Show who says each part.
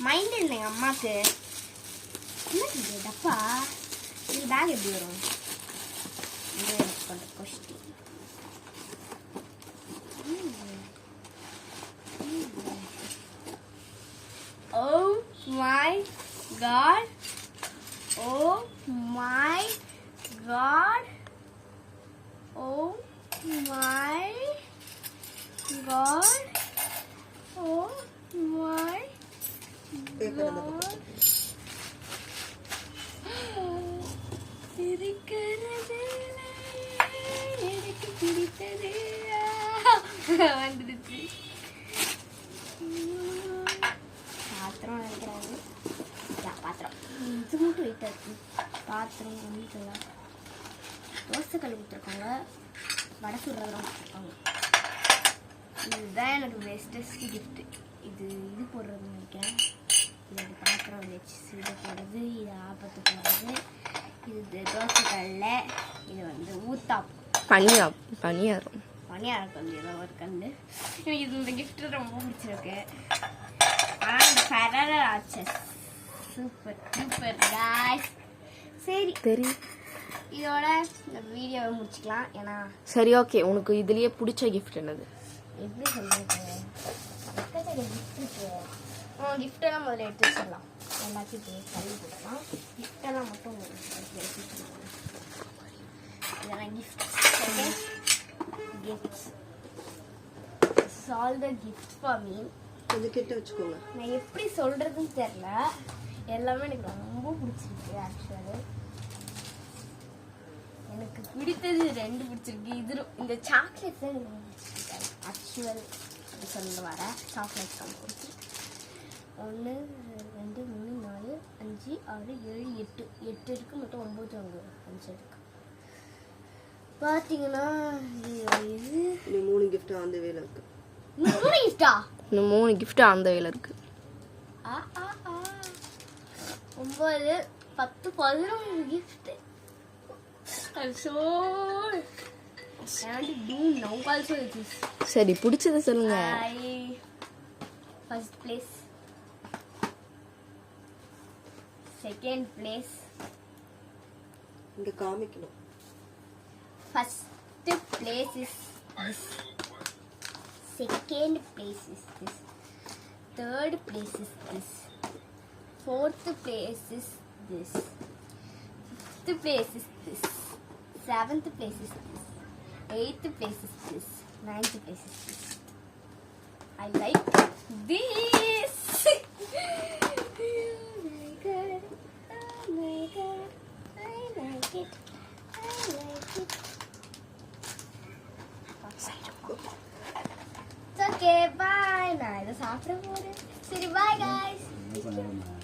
Speaker 1: Mind இல்லை எங்கள் அம்மாவுக்கு. என்ன இது டப்பா? இது பேக் எப்படி வரும்? இது எனக்கு பண்ணுற question. Oh my God. Oh my God. Oh my God. Oh my God. இருக்கிறது எனக்கு பிடித்தது வந்துடுச்சு. பாத்திரம் நினைக்கிறாங்க. பாத்திரம் இது மட்டும் வெயிட்டாக இருக்கு. பாத்திரம் வீட்டெல்லாம் தோசை கல் கொடுத்துருக்காங்க. வடை சுடுறதெல்லாம் கொடுத்துருக்காங்க. இதுதான் எனக்கு பெஸ்டஸ்ட் கிஃப்ட்டு. இது போடுறதுன்னு நினைக்கிறேன். இது பாத்திரம் வச்சு இது போடுறது, இது ஆப்பத்து போடுறது, இது தோசை கல்ல, இது வந்து ஊத்தாப்பு பனியாரம் கல் ஏதோ ஒரு கல். எனக்கு இந்த கிஃப்ட்டு ரொம்ப பிடிச்சிருக்கு. ஆனால் இந்த ஃபெரரோ ராச்சர் சூப்பர் சூப்பர் காய்ஸ். சரி இதோட இந்த வீடியோவை முடிச்சுக்கலாம். ஏன்னா
Speaker 2: சரி ஓகே. உனக்கு இதுலயே பிடிச்ச கிஃப்ட் என்னது?
Speaker 1: எப்படி சொல்றது? கிஃப்ட் இருக்கு. கிஃப்டெல்லாம் முதல்ல எடுத்து வச்சிடலாம். எல்லாத்தையும் கல்வி போடலாம். கிஃப்டெல்லாம் மட்டும் எடுத்து வச்சிடலாம். இதெல்லாம் gifts. All the gift for me.
Speaker 2: கொஞ்சம் கிட்ட வச்சுக்கோங்க.
Speaker 1: நான் எப்படி சொல்றதுன்னு தெரியல. எல்லாமே எனக்கு ரொம்ப பிடிச்சிருக்கு. ஆக்சுவலி எனக்கு பிடித்தது 2 பிடிச்சிருக்கு. இது இந்த சாக்லேட் தான் எனக்கு ரொம்ப பிடிச்சிருக்கு. ஆக்சுவல் அப்படி சொல்ல வர சாக்லேட் கம்பெனி 1 2 3 4 5 6 7 8 இருக்கு. மட்டும் 9 அங்கே 5 இருக்கு. பார்த்தீங்கன்னா இது
Speaker 2: 3 கிஃப்ட் அந்த வேலை இருக்கு.
Speaker 1: 3 கிஃப்டா?
Speaker 2: 3 கிஃப்ட் அந்த வேலை இருக்கு.
Speaker 1: 9 10 11 gift. I'm so I want to do now also this.
Speaker 2: சரி பிடிச்சத சொல்லுங்க.
Speaker 1: First place, second place.
Speaker 2: இங்க காமிக்கணும்.
Speaker 1: First place is this. Second place is this. Third place is this. Fourth place is this. Fifth place is this. Seventh place is this. Eighth place is this. Ninth place is this. I like this. Oh my God. Oh my God. I like it. I like it. It's okay. Bye. நான் இதை சாப்பிட போறேன். சரி bye guys.